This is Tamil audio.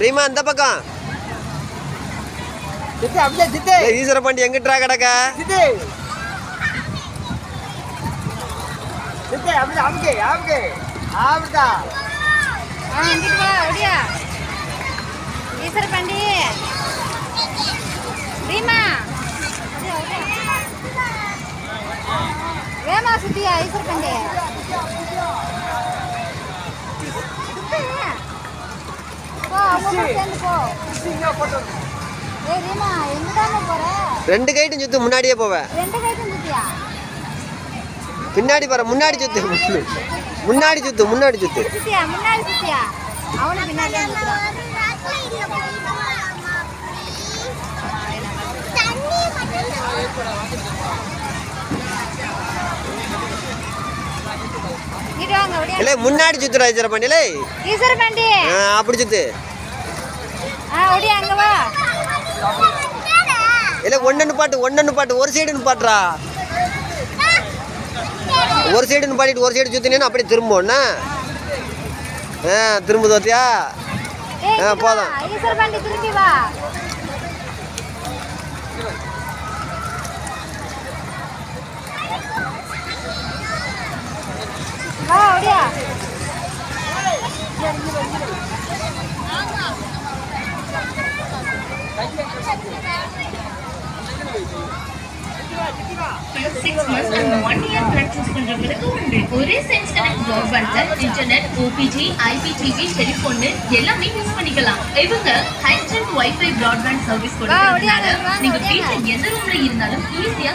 ரீமா அந்த பக்கம் ஈஸ்வர பாண்டி எங்கிட்டா கிடக்க ஈஸ்வர பாண்டி ரீமா வேமா சுத்தியா ஈஸ்வர பாண்டி ரெண்டு கைட்டும் சுத்து முன்னாடியே போவேன் பின்னாடி பாரு முன்னாடி சுத்து முன்னாடி சுத்து முன்னாடி சுத்து முன்னாடி சுத்துறா ஈஸ்வர பாண்டியில அப்படி சுத்து இல்ல ஒன்னு பாட்டு ஒரு சைடு பாட்டுறா ஒரு சைடு பாடிட்டு ஒரு சைடு சுத்தினேன்னு அப்படியே திரும்பும்னா திரும்ப தோத்தியா போதும் ஒரே சென்ஸ் கனெக்ட் பிராட்பேண்ட்ல இன்டர்நெட், ஓபிஜி, ஐபிடிவி, டெலிபோன் எல்லாமே யூஸ் பண்ணிக்கலாம். இவங்க high speed wifi broadband service கொடுக்கறதுனால நீங்க வீட்ல எந்த ரூம்ல இருந்தாலும் ஈஸியா